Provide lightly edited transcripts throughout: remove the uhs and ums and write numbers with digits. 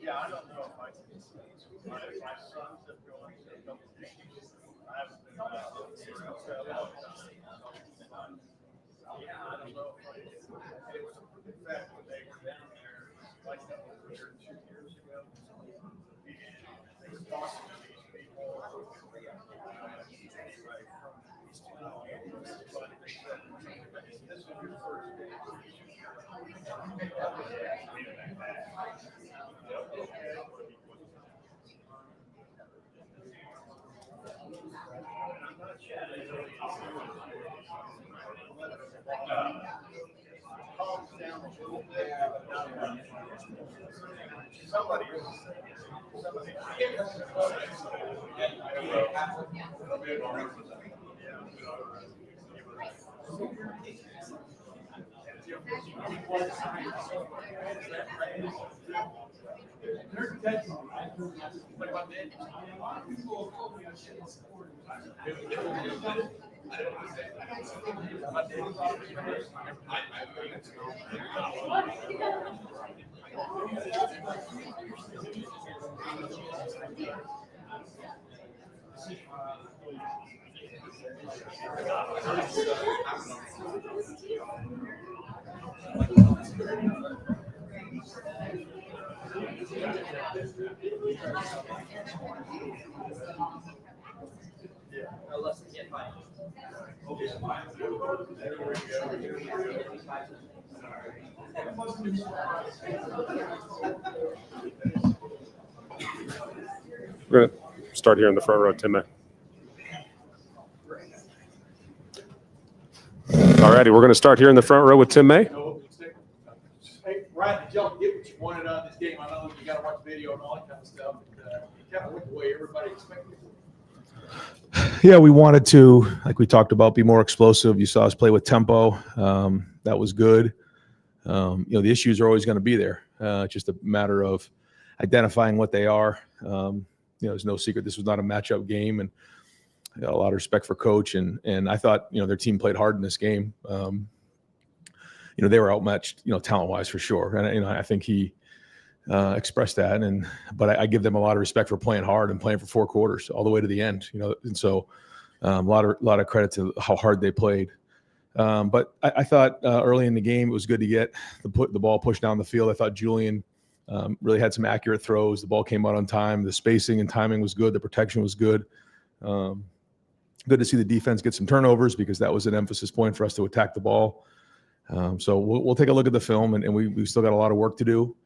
Yeah, I don't know if my sons have gone to a couple of games. I haven't been back to yeah, I don't know if it was in fact when they were down there, like that was 2 years ago. And they were talking to these people from East but they said, this is your first day. Somebody We're going to start here in the front row, Tim. All righty, we're going to start here in the front row with Tim May. Hey, Ryan, did y'all get what you wanted out of this game? I know you got to watch video and all that kind of stuff. But, you kind of went the way everybody expected. Yeah, we wanted to, like we talked about, be more explosive. You saw us play with tempo. That was good. The issues are always going to be there. It's just a matter of identifying what they are. There's no secret this was not a matchup game, and I got a lot of respect for coach. And I thought, their team played hard in this game. They were outmatched, talent-wise for sure. And, I think he expressed that. But I give them a lot of respect for playing hard and playing for 4 quarters all the way to the end. And so a lot of credit to how hard they played. But I thought early in the game it was good to get the ball pushed down the field. I thought Julian really had some accurate throws. The ball came out on time. The spacing and timing was good. The protection was good. Good to see the defense get some turnovers because that was an emphasis point for us to attack the ball. So we'll take a look at the film, and we've still got a lot of work to do.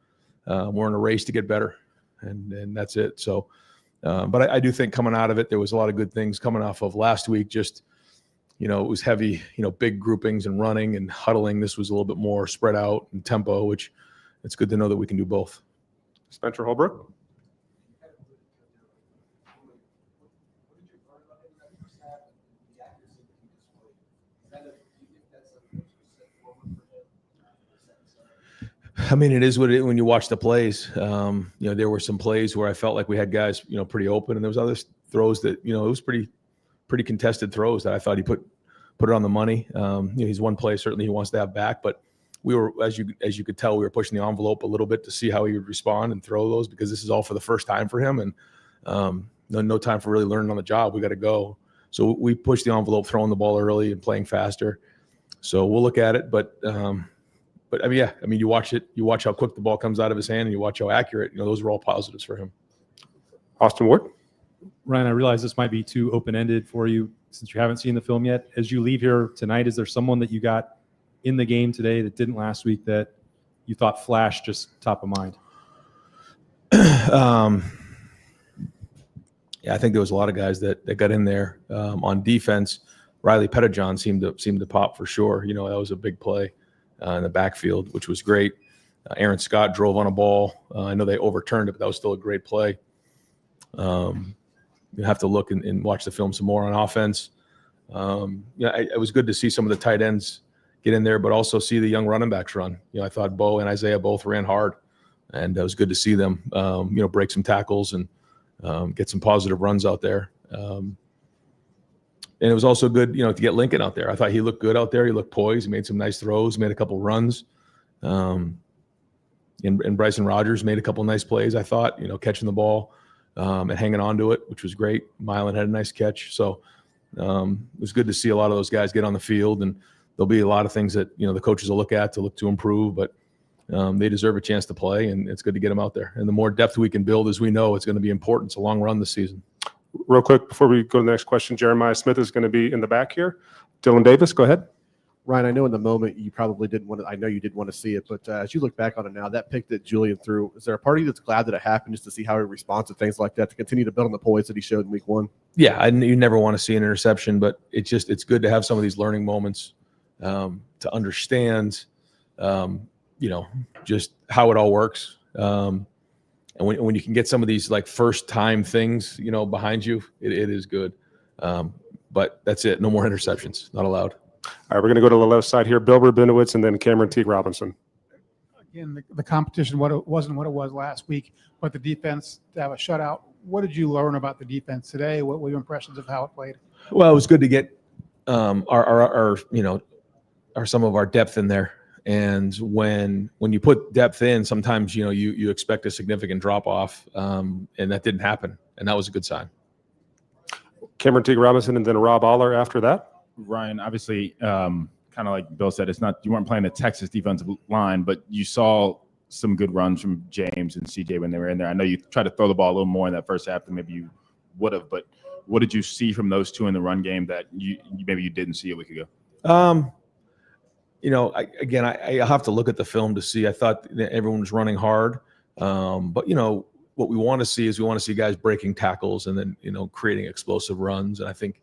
We're in a race to get better, and that's it. So, but I do think coming out of it, there was a lot of good things coming off of last week. Just, it was heavy, big groupings and running and huddling. This was a little bit more spread out and tempo, which it's good to know that we can do both. Spencer Holbrook. I mean, it is what it is when you watch the plays. There were some plays where I felt like we had guys, pretty open, and there was other throws that, it was pretty contested throws that I thought he put it on the money. He's one play certainly he wants to have back, but we were, as you could tell, we were pushing the envelope a little bit to see how he would respond and throw those because this is all for the first time for him, and no time for really learning on the job. We got to go. So we pushed the envelope, throwing the ball early and playing faster. So we'll look at it, but But I mean, yeah, I mean, you watch how quick the ball comes out of his hand, and you watch how accurate. Those are all positives for him. Austin Ward. Ryan, I realize this might be too open-ended for you since you haven't seen the film yet. As you leave here tonight, is there someone that you got in the game today that didn't last week that you thought flashed just top of mind? Yeah, I think there was a lot of guys that got in there on defense. Riley Pettijohn seemed to pop for sure. That was a big play in the backfield, which was great. Aaron Scott drove on a ball. I know they overturned it, but that was still a great play. You have to look and watch the film some more on offense. It was good to see some of the tight ends get in there, but also see the young running backs run. I thought Bo and Isaiah both ran hard, and it was good to see them, break some tackles and get some positive runs out there. And it was also good, to get Lincoln out there. I thought he looked good out there. He looked poised. He made some nice throws, made a couple runs. And Bryson Rogers made a couple nice plays, I thought, catching the ball and hanging on to it, which was great. Milan had a nice catch. So it was good to see a lot of those guys get on the field. And there'll be a lot of things that, the coaches will look to improve. But they deserve a chance to play, and it's good to get them out there. And the more depth we can build, as we know, it's going to be important. It's a long run this season. Real quick, before we go to the next question, Jeremiah Smith is going to be in the back here. Dylan Davis, go ahead. Ryan, I know in the moment you probably didn't want to, I know you didn't want to see it, but as you look back on it now, that pick that Julian threw, is there a part of you that's glad that it happened just to see how he responds to things like that, to continue to build on the poise that he showed in week one? Yeah, you never want to see an interception, but it's good to have some of these learning moments to understand, just how it all works. And when you can get some of these like first time things, behind you, it is good. But that's it. No more interceptions. Not allowed. All right, we're going to go to the left side here. Bill Rabinowitz and then Cameron Teague Robinson. Again, the competition wasn't what it was last week, but the defense to have a shutout. What did you learn about the defense today? What were your impressions of how it played? Well, it was good to get our some of our depth in there. And when you put depth in, sometimes you expect a significant drop off, and that didn't happen, and that was a good sign. Cameron Teague Robinson and then Rob Aller after that. Ryan, obviously, kind of like Bill said, you weren't playing the Texas defensive line, but you saw some good runs from James and CJ when they were in there. I know you tried to throw the ball a little more in that first half than maybe you would have, but what did you see from those two in the run game that you didn't see a week ago? I have to look at the film to see. I thought everyone was running hard, but what we want to see is guys breaking tackles and then creating explosive runs. And I think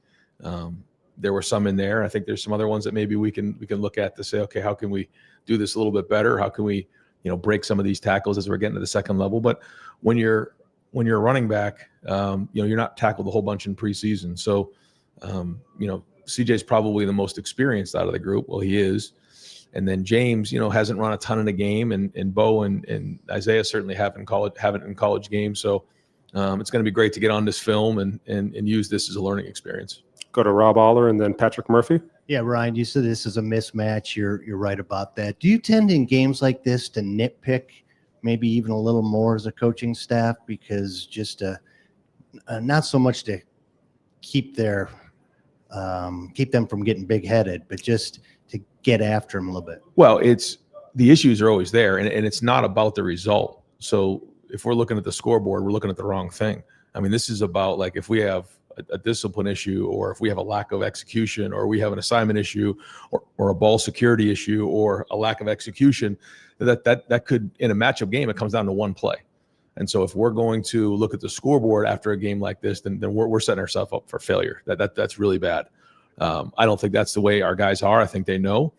there were some in there. I think there's some other ones that maybe we can look at to say, okay, how can we do this a little bit better? How can we break some of these tackles as we're getting to the second level? But when you're a running back, you're not tackled a whole bunch in preseason. So CJ's probably the most experienced out of the group. Well, he is. And then James, hasn't run a ton in a game, and Bo and Isaiah certainly haven't in college games. So it's going to be great to get on this film and use this as a learning experience. Go to Rob Aller and then Patrick Murphy. Yeah, Ryan, you said this is a mismatch. You're right about that. Do you tend in games like this to nitpick maybe even a little more as a coaching staff, because just not so much to keep them from getting big-headed, but just to get after them a little bit? Well, the issues are always there, and it's not about the result. So if we're looking at the scoreboard, we're looking at the wrong thing. I mean, this is about, like, if we have a discipline issue, or if we have a lack of execution, or we have an assignment issue, or a ball security issue, or a lack of execution, that could, in a matchup game, it comes down to one play. And so if we're going to look at the scoreboard after a game like this, then we're setting ourselves up for failure. That's really bad. I don't think that's the way our guys are. I think they know.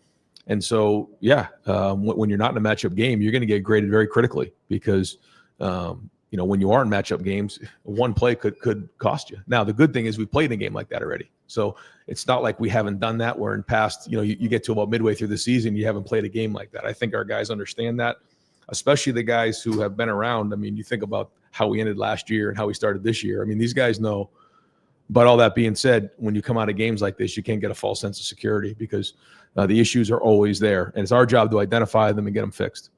And so, when you're not in a matchup game, you're going to get graded very critically, because when you are in matchup games, one play could cost you. Now, the good thing is we played in a game like that already. So it's not like we haven't done that, where in past, you get to about midway through the season, you haven't played a game like that. I think our guys understand that, especially the guys who have been around. I mean, you think about how we ended last year and how we started this year. I mean, these guys know. But all that being said, when you come out of games like this, you can't get a false sense of security, because the issues are always there. And it's our job to identify them and get them fixed.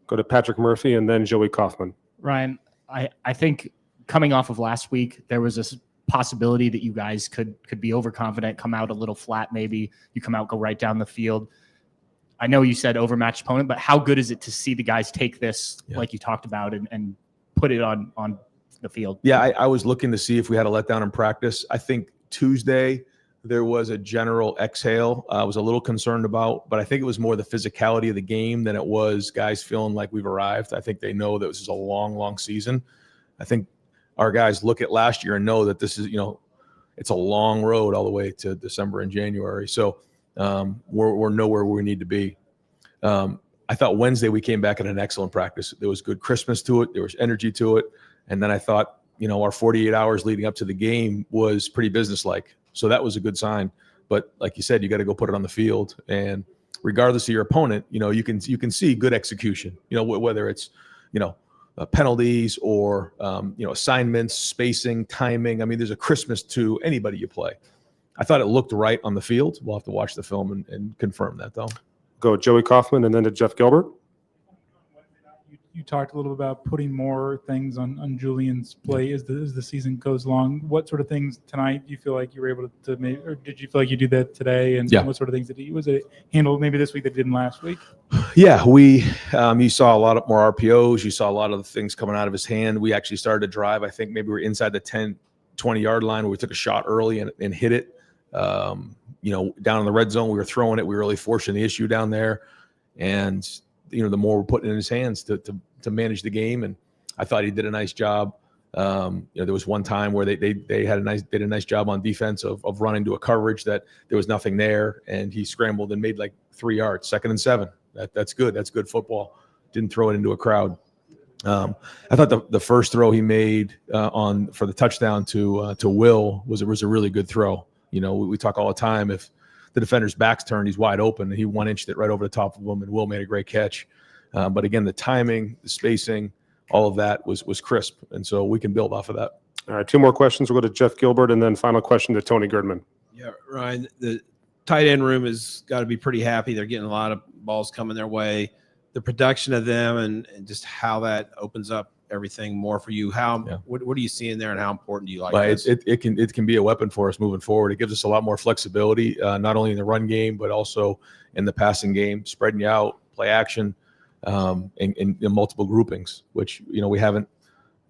Go to Patrick Murphy and then Joey Kaufman. Ryan, I think coming off of last week, there was this possibility that you guys could be overconfident, come out a little flat maybe. You come out, go right down the field. I know you said overmatched opponent, but how good is it to see the guys take this, Yeah. like you talked about, and put it on the field? Yeah, I was looking to see if we had a letdown in practice. I think Tuesday there was a general exhale. I was a little concerned about, but I think it was more the physicality of the game than it was guys feeling like we've arrived. I think they know that this is a long, long season. I think our guys look at last year and know that this is, it's a long road all the way to December and January. So we're nowhere where we need to be. I thought Wednesday we came back at an excellent practice. There was good Christmas to it. There was energy to it. And then I thought, our 48 hours leading up to the game was pretty businesslike. So that was a good sign. But like you said, you got to go put it on the field. And regardless of your opponent, you can see good execution, whether it's, penalties or, assignments, spacing, timing. I mean, there's a Christmas to anybody you play. I thought it looked right on the field. We'll have to watch the film and confirm that, though. Go Joey Kaufman and then to Jeff Gilbert. You talked a little about putting more things on Julian's plate as the season goes along. What sort of things tonight do you feel like you were able to make, or did you feel like you did that today? And what sort of things was it handled maybe this week that didn't last week? Yeah, you saw a lot of more RPOs. You saw a lot of the things coming out of his hand. We actually started to drive. I think maybe we were inside the 10, 20-yard line where we took a shot early and hit it. Down in the red zone, we were throwing it. We were really forcing the issue down there. And the more we're putting in his hands to manage the game, and I thought he did a nice job. There was one time where they did a nice job on defense of running to a coverage that there was nothing there, and he scrambled and made like 3 yards, 2nd and 7. That's good. That's good football. Didn't throw it into a crowd. I thought the first throw he made for the touchdown to Will was a really good throw. We talk all the time, if the defender's back's turned, he's wide open, and he 1-inched it right over the top of him, and Will made a great catch. But again, the timing, the spacing, all of that was crisp, and so we can build off of that. All right, 2 more questions. We'll go to Jeff Gilbert, and then final question to Tony Girdman. Yeah, Ryan, the tight end room has got to be pretty happy. They're getting a lot of balls coming their way. The production of them and just how that opens up everything more for you. What are you seeing there, and how important do you like this? It can be a weapon for us moving forward. It gives us a lot more flexibility, not only in the run game, but also in the passing game, spreading you out, play action, in multiple groupings, which, we haven't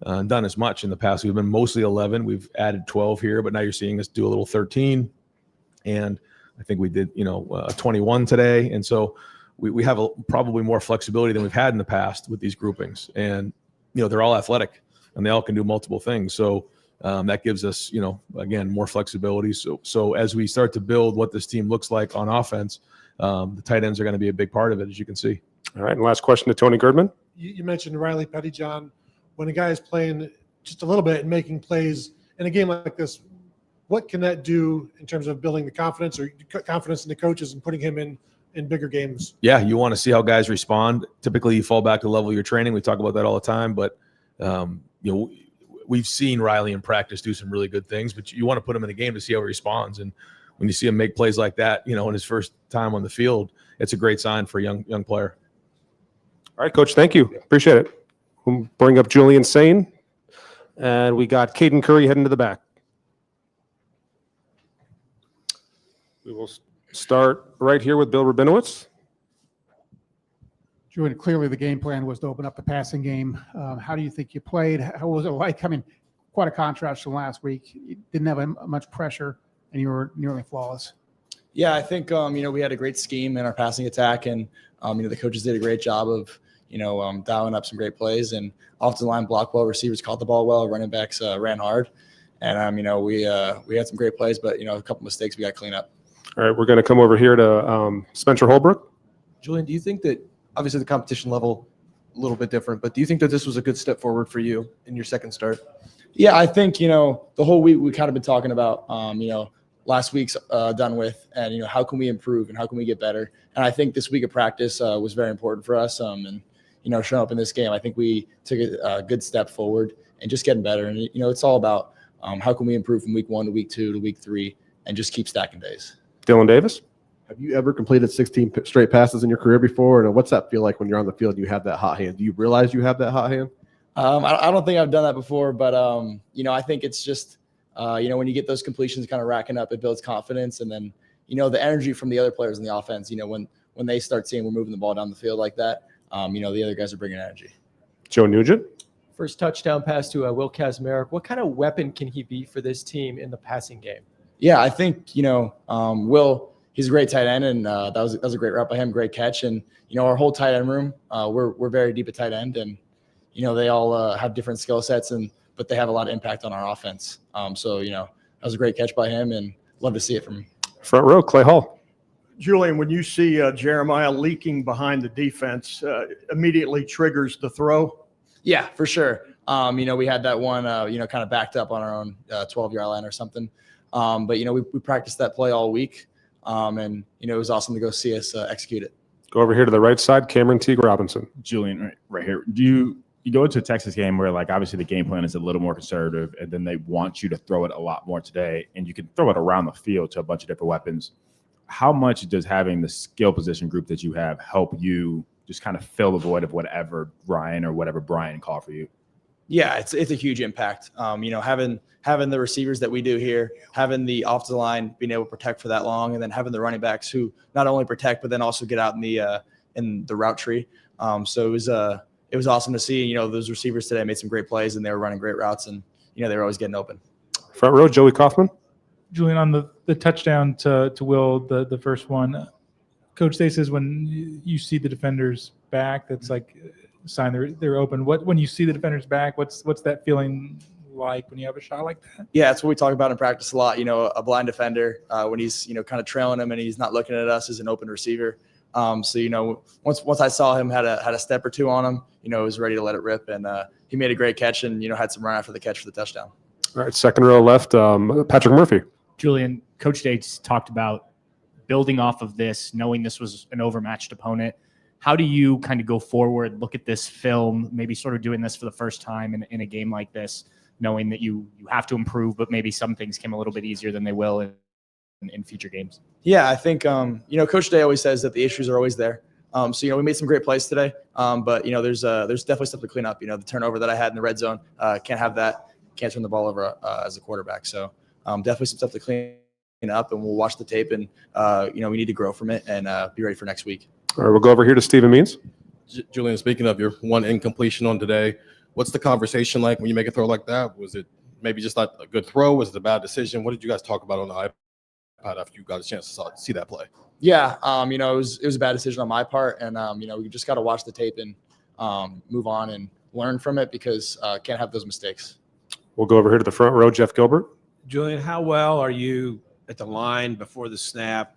done as much in the past. We've been mostly 11. We've added 12 here, but now you're seeing us do a little 13. And I think we did, 21 today. And so we have probably more flexibility than we've had in the past with these groupings. And, they're all athletic and they all can do multiple things. So that gives us, again, more flexibility. So as we start to build what this team looks like on offense, the tight ends are going to be a big part of it, as you can see. All right, and last question to Tony Girdman. You mentioned Riley Pettyjohn. When a guy is playing just a little bit and making plays in a game like this, what can that do in terms of building the confidence in the coaches and putting him in bigger games? Yeah, you want to see how guys respond. Typically, you fall back to the level of your training. We talk about that all the time, but we've seen Riley in practice do some really good things, but you want to put him in the game to see how he responds. And when you see him make plays like that, in his first time on the field, it's a great sign for a young player. All right, Coach, thank you. Appreciate it. We'll bring up Julian Sayin, and we got Caden Curry heading to the back. We will start right here with Bill Rabinowitz. Julian, clearly the game plan was to open up the passing game. How do you think you played? How was it like? I mean, quite a contrast from last week. You didn't have much pressure, and you were nearly flawless. Yeah, I think, we had a great scheme in our passing attack, and, the coaches did a great job of, dialing up some great plays, and offensive line blocked well, receivers caught the ball well, running backs ran hard. And, we had some great plays, but, a couple mistakes we got to clean up. All right, we're going to come over here to Spencer Holbrook. Julian, do you think that obviously the competition level a little bit different, but do you think that this was a good step forward for you in your second start? Yeah, I think, the whole week we kind of been talking about, last week's done with, and, how can we improve and how can we get better? And I think this week of practice was very important for us. And, showing up in this game, I think we took a good step forward and just getting better. And, it's all about how can we improve from week 1 to week 2 to week 3 and just keep stacking days. Dylan Davis. Have you ever completed 16 straight passes in your career before? And what's that feel like when you're on the field and you have that hot hand? Do you realize you have that hot hand? I don't think I've done that before, but, I think it's just, when you get those completions kind of racking up, it builds confidence. And then, the energy from the other players in the offense, when they start seeing we're moving the ball down the field like that, the other guys are bringing energy. Joe Nugent. First touchdown pass to Will Kazmarek. What kind of weapon can he be for this team in the passing game? Yeah, I think, Will, he's a great tight end, and that was a great route by him, great catch. And, our whole tight end room, we're very deep at tight end, and, they all have different skill sets, but they have a lot of impact on our offense. That was a great catch by him, and love to see it from him. Front row, Clay Hall. Julian, when you see Jeremiah leaking behind the defense, immediately triggers the throw. Yeah, for sure. We had that one, kind of backed up on our own 12-yard line or something. But we practiced that play all week, and it was awesome to go see us execute it. Go over here to the right side, Cameron Teague Robinson. Julian, right here. You go into a Texas game where, like, obviously the game plan is a little more conservative, and then they want you to throw it a lot more today, and you can throw it around the field to a bunch of different weapons. How much does having the skill position group that you have help you just kind of fill the void of whatever Ryan or whatever Brian call for you? Yeah, it's a huge impact. Having the receivers that we do here, having the offensive line being able to protect for that long, and then having the running backs who not only protect but then also get out in the route tree. So it was awesome to see. Those receivers today made some great plays, and they were running great routes, and they were always getting open. Front row, Joey Kaufman. Julian, on the touchdown to Will, the first one, Coach Day says when you see the defenders back, that's like a sign they're open. When you see the defenders back, what's that feeling like when you have a shot like that? Yeah, that's what we talk about in practice a lot. A blind defender, when he's kind of trailing him and he's not looking at us, as an open receiver. Once I saw him had a step or two on him, was ready to let it rip, and he made a great catch and had some run after the catch for the touchdown. All right, second row left, Patrick Murphy. Julian, Coach Dates talked about building off of this, knowing this was an overmatched opponent. How do you kind of go forward, look at this film, maybe sort of doing this for the first time in a game like this, knowing that you have to improve, but maybe some things came a little bit easier than they will in future games? Yeah, I think, Coach Day always says that the issues are always there. We made some great plays today, but, there's definitely stuff to clean up. The turnover that I had in the red zone, can't have that. Can't turn the ball over as a quarterback. So definitely some stuff to clean up, and we'll watch the tape, and, we need to grow from it and be ready for next week. All right, we'll go over here to Stephen Means. Julian, speaking of your one incompletion on today, what's the conversation like when you make a throw like that? Was it maybe just not a good throw? Was it a bad decision? What did you guys talk about on the iPad after you got a chance to see that play? Yeah, it was a bad decision on my part, and we just got to watch the tape and move on and learn from it, because can't have those mistakes. We'll go over here to the front row, Jeff Gilbert. Julian, how well are you at the line before the snap,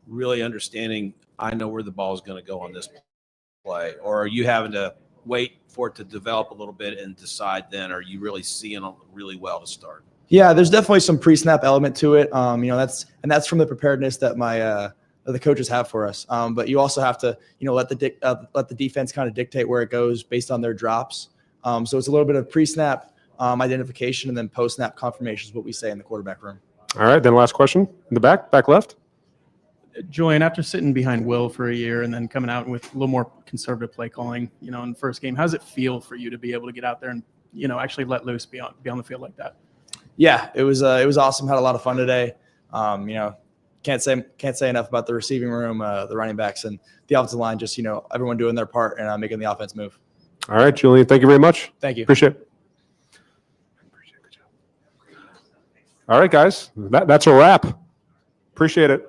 really understanding I know where the ball is going to go on this play? Or are you having to wait for it to develop a little bit and decide then? Are you really seeing it really well to start? Yeah, there's definitely some pre-snap element to it. That's from the preparedness that the coaches have for us. But you also have to, let the defense kind of dictate where it goes based on their drops. So it's a little bit of pre-snap identification, and then post-snap confirmation is what we say in the quarterback room. All right, then last question in the back left. Julian, after sitting behind Will for a year and then coming out with a little more conservative play calling, in the first game, how does it feel for you to be able to get out there and, actually let loose, be on the field like that? Yeah, it was awesome. Had a lot of fun today. Can't say enough about the receiving room, the running backs, and the offensive line. Just everyone doing their part and making the offense move. All right, Julian, thank you very much. Thank you. Appreciate it. All right, guys, that's a wrap. Appreciate it.